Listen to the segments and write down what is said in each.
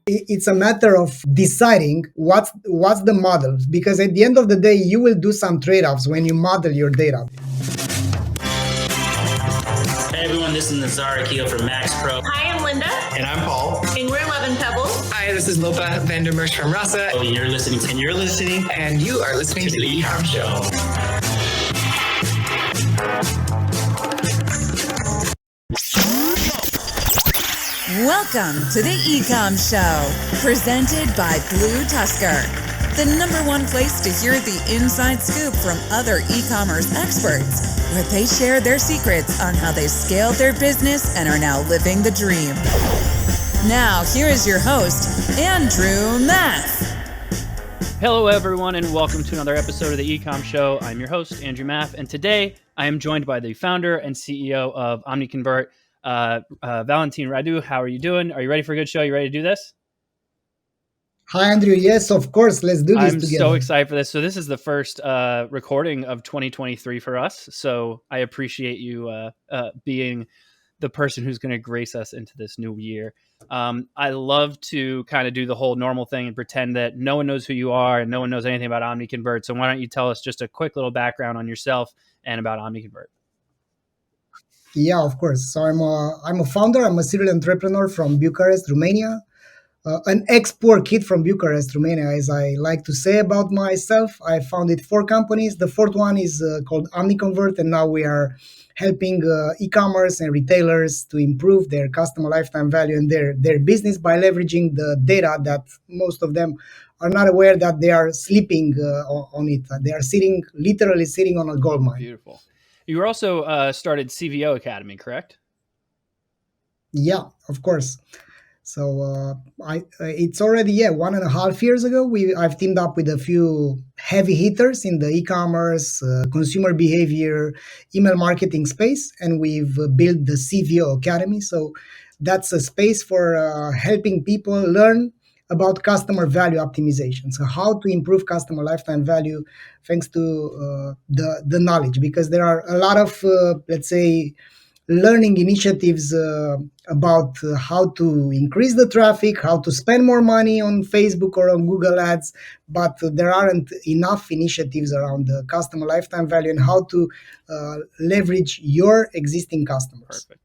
It's a matter of deciding what's the model, because at the end of the day, you will do some trade-offs when you model your data. Hey everyone, this is Nazar Akil from Max Pro. Hi, I'm Linda. And I'm Paul. And we're Love and Pebbles. Hi, this is Lopa Vandermersch from Rasa. Oh, you're listening to, And you are listening to the E-Comm Show. Welcome to the E-Comm Show, presented by BlueTuskr, the #1 place to hear the inside scoop from other e-commerce experts, where they share their secrets on how they scaled their business and are now living the dream. Now, here is your host, Andrew Maff. Hello, everyone, and welcome to another episode of the E-Comm Show. I'm your host, Andrew Maff, and today I am joined by the founder and CEO of Omniconvert, Valentin Radu. How are you doing? Are you ready for a good show? You ready to do this? Hi, Andrew. Yes, of course. Let's do this together. I'm so excited for this. So this is the first recording of 2023 for us. So I appreciate you being the person who's going to grace us into this new year. I love to kind of do the whole normal thing and pretend that no one knows who you are and no one knows anything about Omniconvert. So why don't you tell us just a quick little background on yourself and about Omniconvert? Yeah, of course. So I'm a founder. I'm a serial entrepreneur from Bucharest, Romania. An ex-poor kid from Bucharest, Romania, as I like to say about myself. I founded 4 companies. The 4th one is called Omniconvert, and now we are helping e-commerce and retailers to improve their customer lifetime value and their business by leveraging the data that most of them are not aware that they are sleeping on it. They are literally sitting on a gold mine. Beautiful. You also started CVO Academy, correct? Yeah, of course. So it's already 1.5 years ago. I've teamed up with a few heavy hitters in the e-commerce, consumer behavior, email marketing space, and we've built the CVO Academy. So that's a space for helping people learn about customer value optimization. So how to improve customer lifetime value thanks to the knowledge, because there are a lot of let's say learning initiatives about how to increase the traffic, how to spend more money on Facebook or on Google Ads, but there aren't enough initiatives around the customer lifetime value and how to leverage your existing customers. Perfect.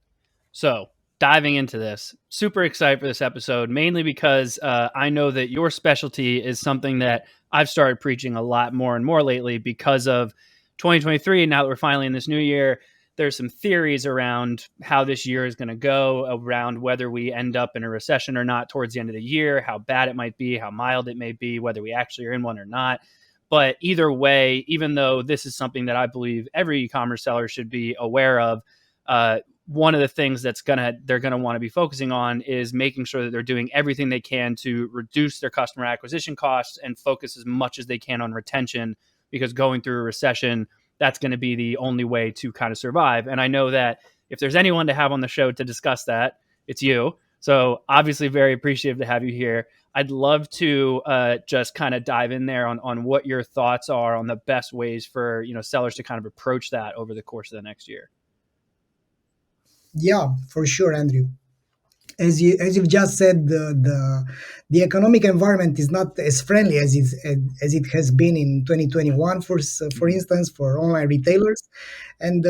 So diving into this, super excited for this episode, mainly because I know that your specialty is something that I've started preaching a lot more and more lately because of 2023. Now that we're finally in this new year, there's some theories around how this year is going to go, around whether we end up in a recession or not towards the end of the year, how bad it might be, how mild it may be, whether we actually are in one or not. But either way, even though this is something that I believe every e-commerce seller should be aware of, one of the things they're going to want to be focusing on is making sure that they're doing everything they can to reduce their customer acquisition costs and focus as much as they can on retention, because going through a recession, that's going to be the only way to kind of survive. And I know that if there's anyone to have on the show to discuss that, it's you. So obviously very appreciative to have you here. I'd love to just kind of dive in there on what your thoughts are on the best ways for sellers to kind of approach that over the course of the next year. Yeah, for sure, Andrew. As you've just said, the economic environment is not as friendly as it has been in 2021, for instance, for online retailers, and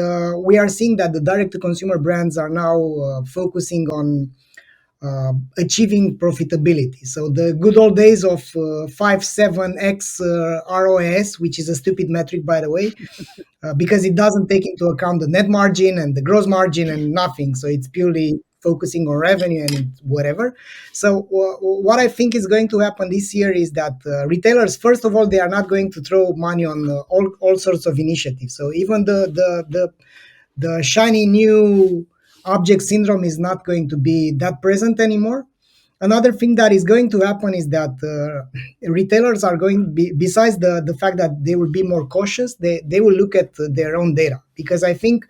we are seeing that the direct-to-consumer brands are now focusing on achieving profitability. So the good old days of 5-7x ROAS, which is a stupid metric, by the way, because it doesn't take into account the net margin and the gross margin and nothing. So it's purely focusing on revenue and whatever. So what I think is going to happen this year is that retailers, first of all, they are not going to throw money on all sorts of initiatives. So even the shiny new object syndrome is not going to be that present anymore. Another thing that is going to happen is that retailers are going, besides the fact that they will be more cautious, they will look at their own data, because I think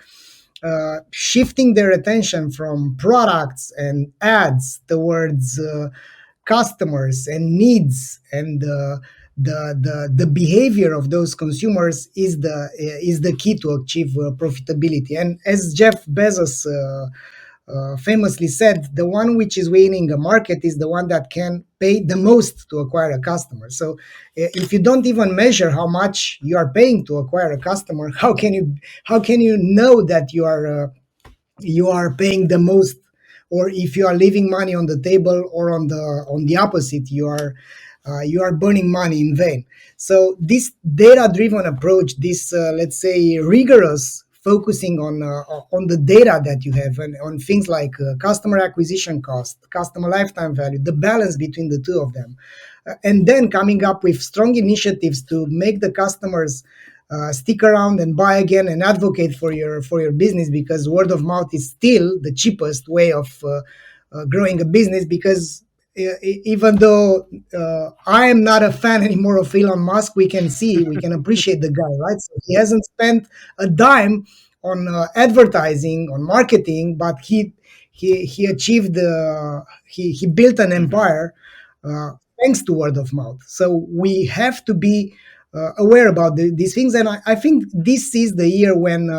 shifting their attention from products and ads towards customers and needs and the behavior of those consumers is the key to achieve profitability. And as Jeff Bezos famously said, the one which is winning a market is the one that can pay the most to acquire a customer. So if you don't even measure how much you are paying to acquire a customer, how can you know that you are paying the most, or if you are leaving money on the table, or on the opposite, you are burning money in vain. So this data driven approach, this let's say rigorous focusing on the data that you have, and on things like customer acquisition cost, customer lifetime value, the balance between the two of them, and then coming up with strong initiatives to make the customers stick around and buy again and advocate for your business, because word of mouth is still the cheapest way of growing a business. Because even though I am not a fan anymore of Elon Musk, we can appreciate the guy, right? So he hasn't spent a dime on advertising, on marketing, but he achieved he built an empire uh, thanks to word of mouth. So we have to be aware about these things, and I think this is the year when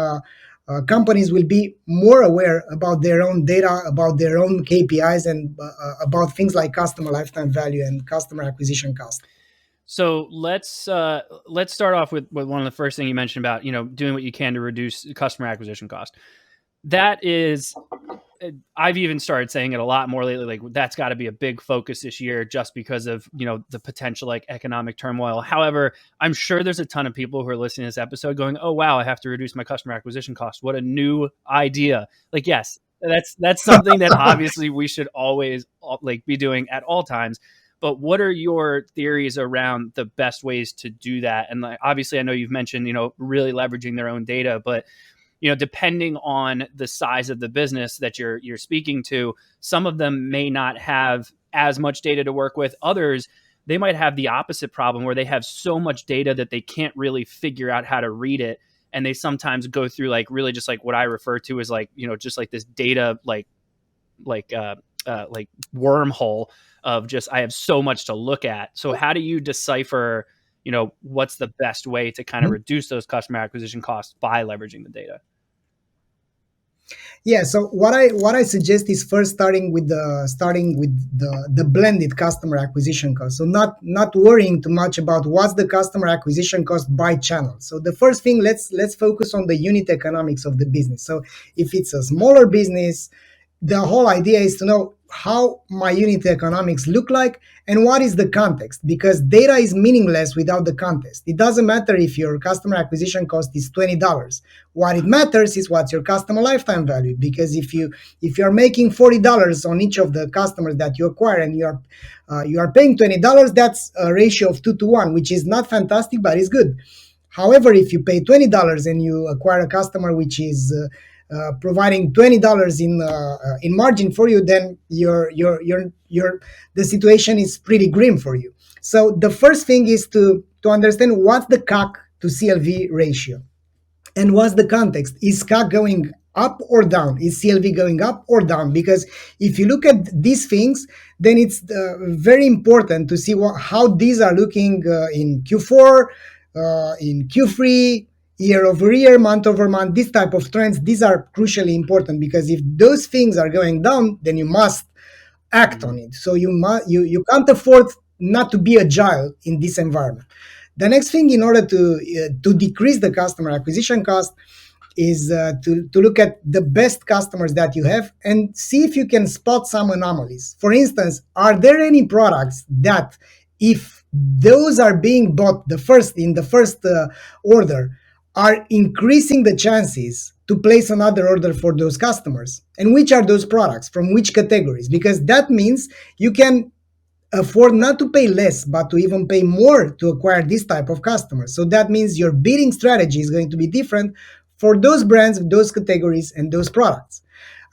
companies will be more aware about their own data, about their own KPIs, and about things like customer lifetime value and customer acquisition cost. So let's start off with one of the first thing you mentioned about doing what you can to reduce customer acquisition cost. That is, I've even started saying it a lot more lately. Like, that's got to be a big focus this year, just because of the potential like economic turmoil. However, I'm sure there's a ton of people who are listening to this episode going, "Oh wow, I have to reduce my customer acquisition cost. What a new idea!" Like, yes, that's something that obviously we should always like be doing at all times. But what are your theories around the best ways to do that? And like, obviously, I know you've mentioned really leveraging their own data, but depending on the size of the business that you're speaking to, some of them may not have as much data to work with. Others, they might have the opposite problem, where they have so much data that they can't really figure out how to read it. And they sometimes go through like really just like what I refer to as like, just like this data, like wormhole of just, I have so much to look at. So how do you decipher, what's the best way to kind of reduce those customer acquisition costs by leveraging the data? Yeah, so what I suggest is first starting with the blended customer acquisition cost. So not worrying too much about what's the customer acquisition cost by channel. So the first thing, let's focus on the unit economics of the business. So if it's a smaller business, the whole idea is to know how my unit economics look like and what is the context, because data is meaningless without the context. It doesn't matter if your customer acquisition cost is $20. What it matters is what's your customer lifetime value, because if you're making $40 on each of the customers that you acquire, and you are paying $20, that's a ratio of 2 to 1, which is not fantastic, but it's good. However, if you pay $20 and you acquire a customer which is providing $20 in margin for you, then the situation is pretty grim for you. So the first thing is to understand what's the CAC to CLV ratio, and what's the context. Is CAC going up or down? Is CLV going up or down? Because if you look at these things, then it's very important to see how these are looking in Q4, in Q3, year over year, month over month. This type of trends, these are crucially important, because if those things are going down, then you must act on it. So you can't afford not to be agile in this environment. The next thing, in order to decrease the customer acquisition cost, is to look at the best customers that you have and see if you can spot some anomalies. For instance, are there any products that, if those are being bought in the first order, are increasing the chances to place another order for those customers? And which are those products, from which categories? Because that means you can afford not to pay less, but to even pay more to acquire this type of customers. So that means your bidding strategy is going to be different for those brands, those categories, and those products.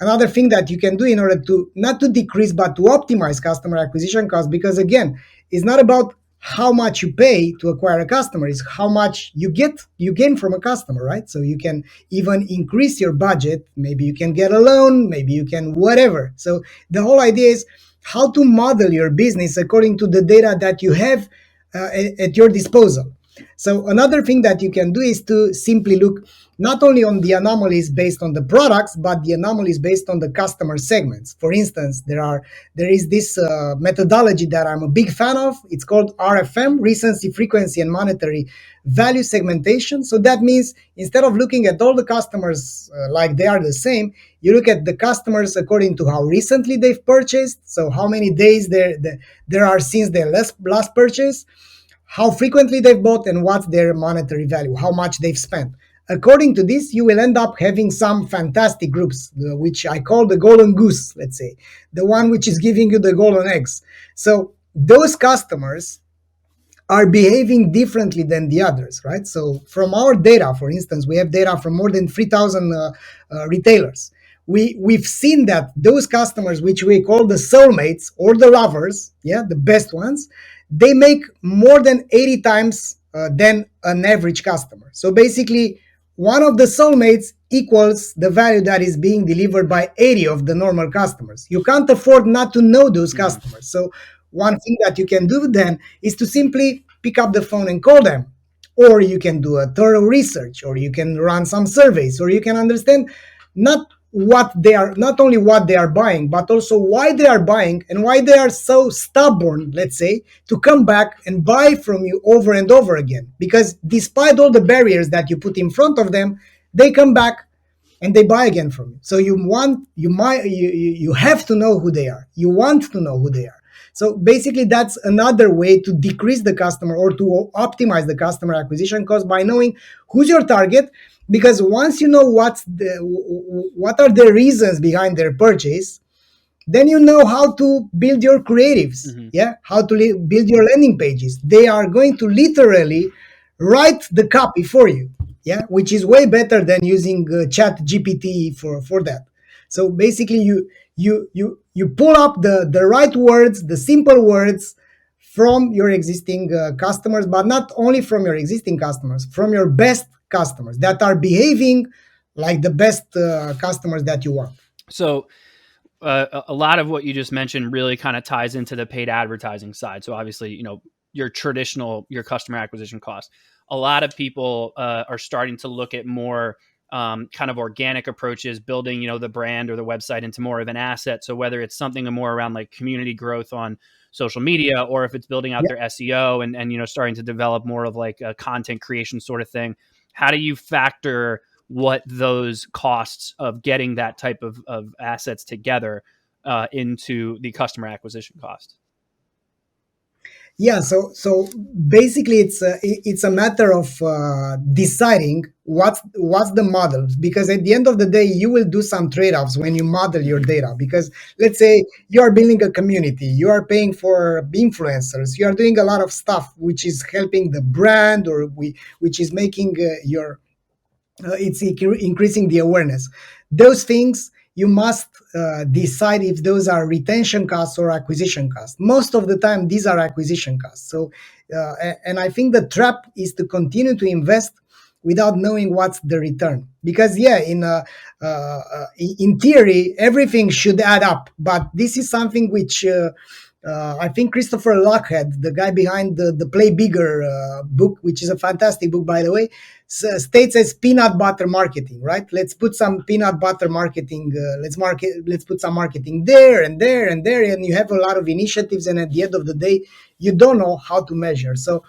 Another thing that you can do in order to not to decrease but to optimize customer acquisition costs, because again, it's not about how much you pay to acquire a customer, is how much you gain from a customer, right? So you can even increase your budget. Maybe you can get a loan, maybe you can whatever. So the whole idea is how to model your business according to the data that you have at your disposal. So another thing that you can do is to simply look not only on the anomalies based on the products, but the anomalies based on the customer segments. For instance, there is this methodology that I'm a big fan of. It's called RFM, recency, frequency, and monetary value segmentation. So that means instead of looking at all the customers like they are the same, you look at the customers according to how recently they've purchased. So how many days there are since their last purchase, how frequently they've bought, and what's their monetary value, how much they've spent. According to this, you will end up having some fantastic groups, which I call the golden goose, let's say, the one which is giving you the golden eggs. So those customers are behaving differently than the others, right? So from our data, for instance, we have data from more than 3,000 retailers. We've seen that those customers, which we call the soulmates or the lovers, the best ones, they make more than 80 times than an average customer. So basically, one of the soulmates equals the value that is being delivered by 80 of the normal customers. You can't afford not to know those customers. So one thing that you can do then is to simply pick up the phone and call them. Or you can do a thorough research, or you can run some surveys, or you can understand not only what they are buying, but also why they are buying and why they are so stubborn, let's say, to come back and buy from you over and over again. Because despite all the barriers that you put in front of them, they come back and they buy again from you. So you have to know who they are. You want to know who they are. So basically, that's another way to decrease the customer or to optimize the customer acquisition cost, by knowing who's your target. Because once you know what are the reasons behind their purchase, then you know how to build your creatives, how to build your landing pages. They are going to literally write the copy for you, which is way better than using Chat GPT for that. So basically, you pull up the right words, the simple words from your existing customers, but not only from your existing customers, from your best customers that are behaving like the best customers that you want. So a lot of what you just mentioned really kind of ties into the paid advertising side. So obviously, your customer acquisition cost. A lot of people are starting to look at more kind of organic approaches, building, the brand or the website into more of an asset. So whether it's something more around like community growth on social media, or if it's building out their SEO and starting to develop more of like a content creation sort of thing, how do you factor what those costs of getting that type of assets together into the customer acquisition cost? Yeah, so basically it's a matter of deciding what's the model, because at the end of the day you will do some trade-offs when you model your data. Because let's say you are building a community, you are paying for influencers, you are doing a lot of stuff which is helping the brand, or which is making it's increasing the awareness. Those things you must decide if those are retention costs or acquisition costs. Most of the time, these are acquisition costs. So, and I think the trap is to continue to invest without knowing what's the return. Because in theory, everything should add up. But this is something which I think Christopher Lochhead, the guy behind the Play Bigger book, which is a fantastic book, by the way, states as peanut butter marketing, right? Let's put some peanut butter marketing. Let's put some marketing there and there and there, and you have a lot of initiatives. And at the end of the day, you don't know how to measure. So,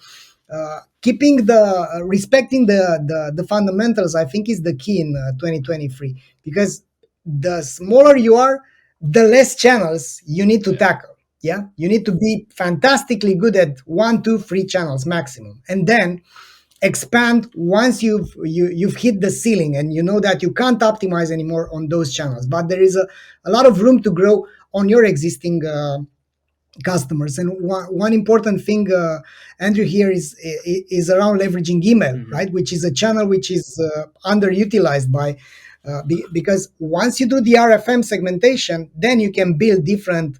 respecting the fundamentals, I think, is the key in 2023. Because the smaller you are, the less channels you need to tackle. Yeah, you need to be fantastically good at 1, 2, 3 channels maximum, and then expand once you've hit the ceiling and you know that you can't optimize anymore on those channels. But there is a lot of room to grow on your existing customers. And one important thing, Andrew, here is around leveraging email, right? Which is a channel which is underutilized because once you do the RFM segmentation, then you can build different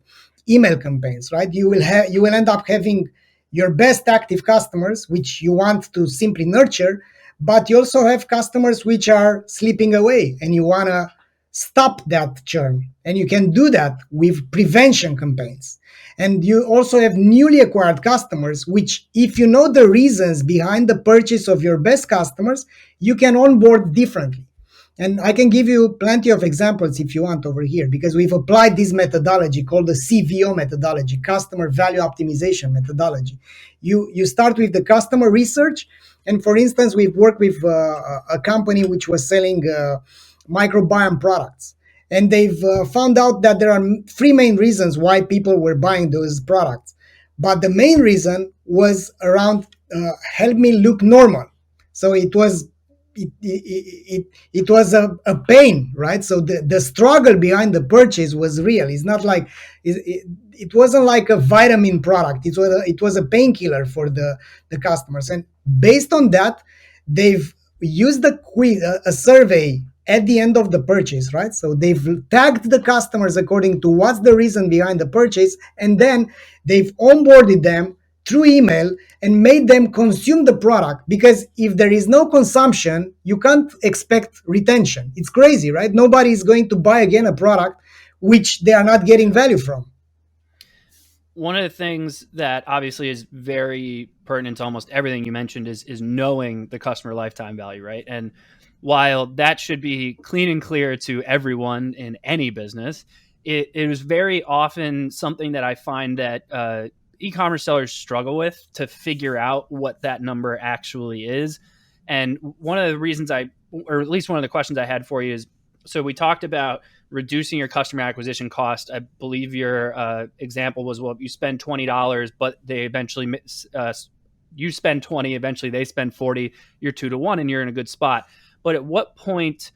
email campaigns, right? You will end up having your best active customers, which you want to simply nurture, but you also have customers which are slipping away, and you want to stop that churn. And you can do that with prevention campaigns. And you also have newly acquired customers, which, if you know the reasons behind the purchase of your best customers, you can onboard differently. And I can give you plenty of examples if you want over here, because we've applied this methodology called the CVO methodology, Customer Value Optimization methodology. You start with the customer research. And for instance, we've worked with a company which was selling microbiome products. And they've found out that there are three main reasons why people were buying those products. But the main reason was around help me look normal. So it was it was a pain, right? So the struggle behind the purchase was real. It's not like it wasn't like a vitamin product. It was a painkiller for the customers. And based on that, they've used a survey at the end of the purchase, right? So they've tagged the customers according to what's the reason behind the purchase, and then they've onboarded them through email and made them consume the product, because if there is no consumption, you can't expect retention. It's crazy, right? Nobody is going to buy again a product which they are not getting value from. One of the things that obviously is very pertinent to almost everything you mentioned is knowing the customer lifetime value, right? And while that should be clean and clear to everyone in any business, it is very often something that I find that e-commerce sellers struggle with to figure out what that number actually is. And one of the reasons or at least one of the questions I had for you is, so we talked about reducing your customer acquisition cost. I believe your example was, well, you spend $20, but they eventually, you spend 20, eventually they spend 40, you're 2-1 and you're in a good spot. But at what point,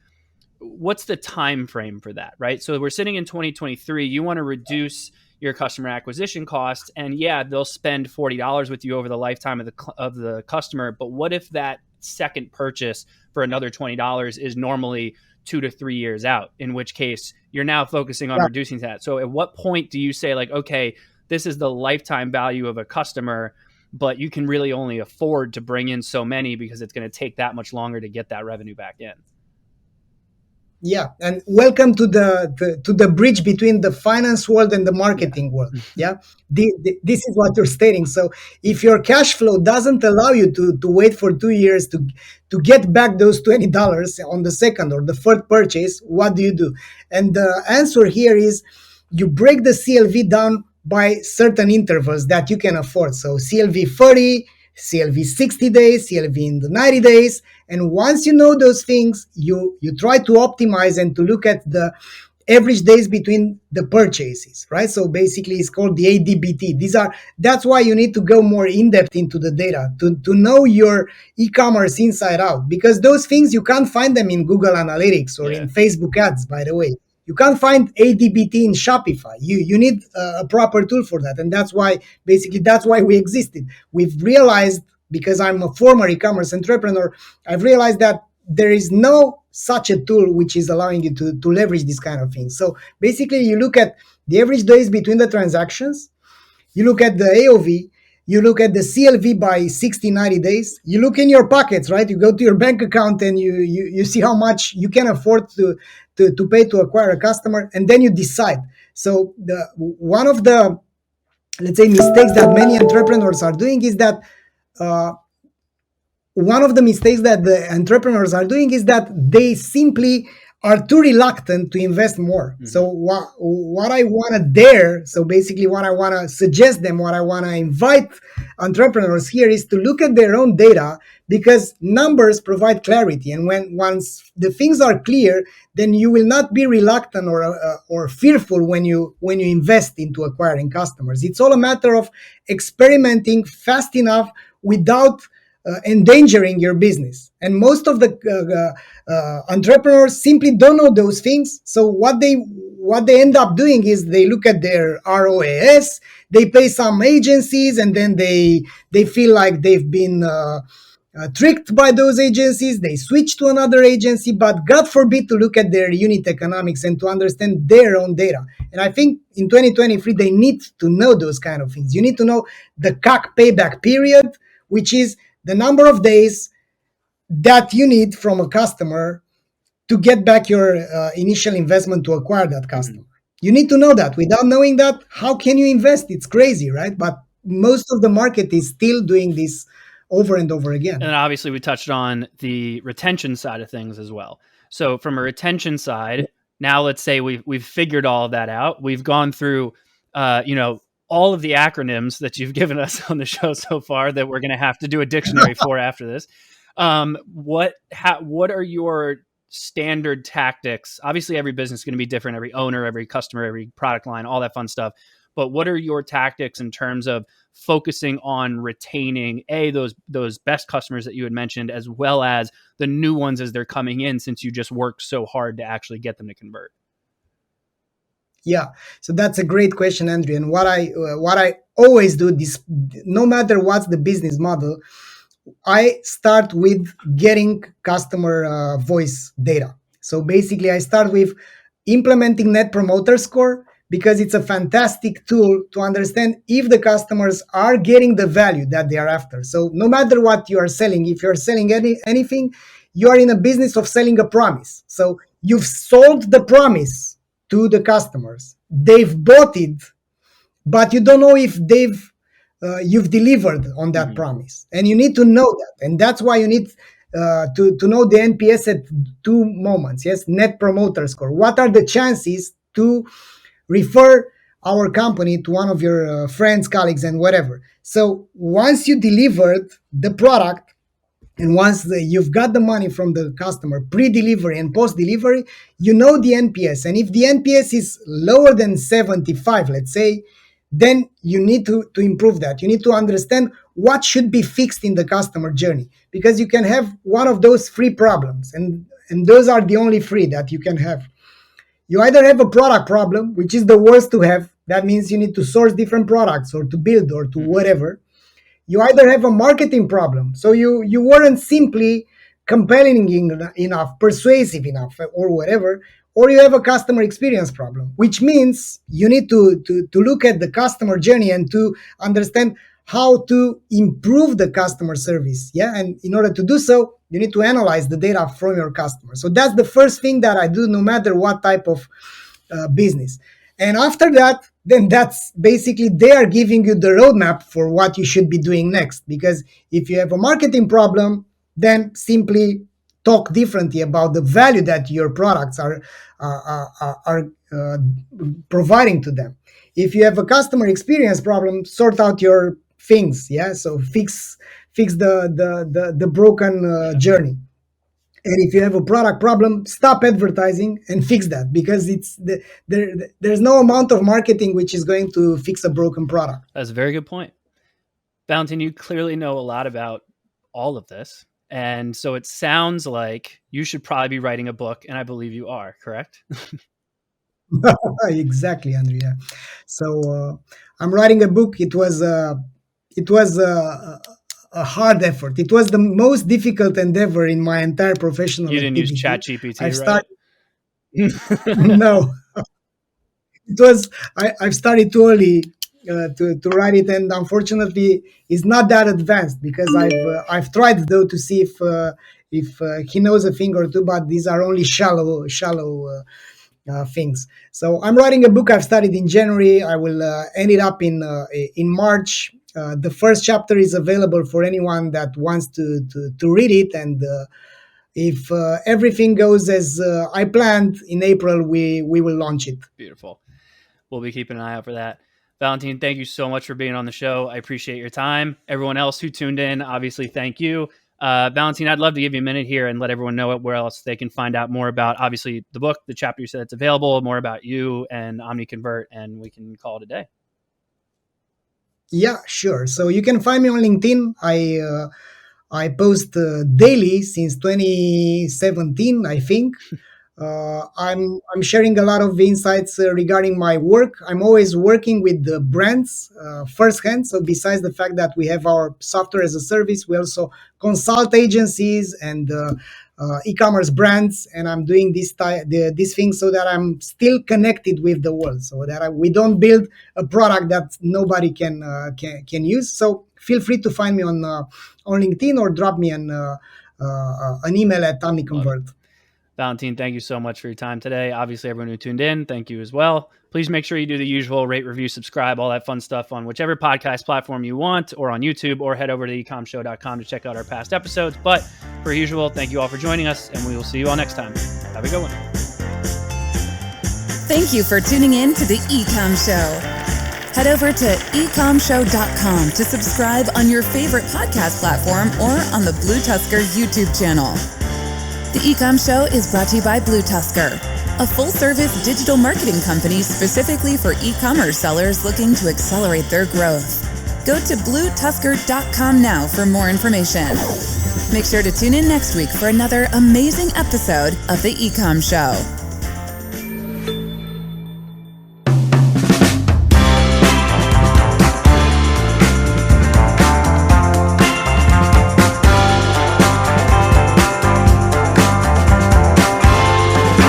what's the time frame for that, right? So we're sitting in 2023, you want to reduce your customer acquisition cost, and yeah, they'll spend $40 with you over the lifetime of the customer. But what if that second purchase for another $20 is normally 2 to 3 years out, in which case you're now focusing on reducing that. So at what point do you say, like, okay, this is the lifetime value of a customer, but you can really only afford to bring in so many because it's going to take that much longer to get that revenue back in? Yeah, and welcome to the bridge between the finance world and the marketing world. Yeah, this is what you're stating. So if your cash flow doesn't allow you to wait for 2 years to get back those $20 on the second or the third purchase, what do you do? And the answer here is you break the CLV down by certain intervals that you can afford. So CLV 30, CLV 60 days, CLV in the 90 days. And once you know those things, you try to optimize and to look at the average days between the purchases, right? So basically it's called the ADBT. That's why you need to go more in depth into the data to know your e-commerce inside out, because those things you can't find them in Google Analytics or in Facebook ads, by the way. You can't find ADBT in Shopify. You need a proper tool for that. And that's why we existed. We've realized, because I'm a former e-commerce entrepreneur, I've realized that there is no such a tool which is allowing you to leverage this kind of things. So basically you look at the average days between the transactions, you look at the AOV, you look at the CLV by 60, 90 days, you look in your pockets, right? You go to your bank account and you see how much you can afford to pay to acquire a customer, and then you decide. So one of the, let's say, mistakes that many entrepreneurs are doing is that they simply are too reluctant to invest more. Mm-hmm. So what I want to dare, so basically what I want to suggest them, what I want to invite entrepreneurs here is to look at their own data, because numbers provide clarity. And once the things are clear, then you will not be reluctant or fearful when you invest into acquiring customers. It's all a matter of experimenting fast enough without endangering your business. And most of the entrepreneurs simply don't know those things. So what they end up doing is they look at their ROAS, they pay some agencies, and then they feel like they've been tricked by those agencies. They switch to another agency, but God forbid to look at their unit economics and to understand their own data. And I think in 2023, they need to know those kind of things. You need to know the CAC payback period, which is the number of days that you need from a customer to get back your initial investment to acquire that customer. You need to know that. Without knowing that, how can you invest? It's crazy, right? But most of the market is still doing this over and over again. And obviously we touched on the retention side of things as well. So from a retention side, now let's say we've figured all of that out. We've gone through, all of the acronyms that you've given us on the show so far that we're going to have to do a dictionary for after this. What are your standard tactics? Obviously, every business is going to be different. Every owner, every customer, every product line, all that fun stuff. But what are your tactics in terms of focusing on retaining those best customers that you had mentioned, as well as the new ones as they're coming in, since you just worked so hard to actually get them to convert? Yeah, so that's a great question, Andrew. And what I always do, this, no matter what's the business model, I start with getting customer voice data. So basically, I start with implementing Net Promoter Score, because it's a fantastic tool to understand if the customers are getting the value that they are after. So no matter what you are selling, if you're selling anything, you are in a business of selling a promise. So you've sold the promise to the customers. They've bought it, but you don't know if you've delivered on that promise. And you need to know that. And that's why you need to know the NPS at two moments. Yes, Net Promoter Score. What are the chances to refer our company to one of your friends, colleagues, and whatever? So once you delivered the product, and once you've got the money from the customer, pre-delivery and post-delivery, you know the NPS. And if the NPS is lower than 75, let's say, then you need to improve that. You need to understand what should be fixed in the customer journey, because you can have one of those three problems, and those are the only three that you can have. You either have a product problem, which is the worst to have. That means you need to source different products or to build or to whatever. You either have a marketing problem, so you weren't simply compelling enough, persuasive enough, or whatever, or you have a customer experience problem, which means you need to look at the customer journey and to understand how to improve the customer service. Yeah, and in order to do so, you need to analyze the data from your customers. So that's the first thing that I do, no matter what type of business. And after that, then that's basically they are giving you the roadmap for what you should be doing next. Because if you have a marketing problem, then simply talk differently about the value that your products are providing to them. If you have a customer experience problem, sort out your things. Yeah, so fix the broken journey. And if you have a product problem, stop advertising and fix that, because there's no amount of marketing which is going to fix a broken product. That's a very good point. Valentin, you clearly know a lot about all of this. And so it sounds like you should probably be writing a book, and I believe you are, correct? Exactly, Andrew. Yeah. So I'm writing a book. It was a hard effort. It was the most difficult endeavor in my entire professional You didn't activity. use ChatGPT, right? No, it was. I've started too early to write it, and unfortunately, it's not that advanced, because I've tried though to see if he knows a thing or two, but these are only shallow things. So I'm writing a book. I've started in January. I will end it up in March. The first chapter is available for anyone that wants to read it, and if everything goes as I planned, in April we will launch it. Beautiful. We'll be keeping an eye out for that. Valentin, thank you so much for being on the show. I appreciate your time. Everyone else who tuned in, obviously, thank you. Valentin, I'd love to give you a minute here and let everyone know where else they can find out more about, obviously, the book, the chapter you said it's available, more about you and Omniconvert, and we can call it a day. Yeah, sure. So you can find me on LinkedIn. I post daily since 2017, I think. I'm sharing a lot of insights regarding my work. I'm always working with the brands firsthand. So besides the fact that we have our software as a service, we also consult agencies and e-commerce brands, and I'm doing this thing so that I'm still connected with the world, so that we don't build a product that nobody can use. So feel free to find me on LinkedIn, or drop me an email at Omniconvert. Valentin, thank you so much for your time today. Obviously, everyone who tuned in, thank you as well. Please make sure you do the usual rate, review, subscribe, all that fun stuff on whichever podcast platform you want, or on YouTube, or head over to ecommshow.com to check out our past episodes. But per usual, thank you all for joining us, and we will see you all next time. Have a good one. Thank you for tuning in to the E-Comm Show. Head over to ecommshow.com to subscribe on your favorite podcast platform or on the BlueTuskr YouTube channel. The E-Comm Show is brought to you by BlueTuskr, a full-service digital marketing company specifically for e-commerce sellers looking to accelerate their growth. Go to BlueTuskr.com now for more information. Make sure to tune in next week for another amazing episode of the E-Comm Show.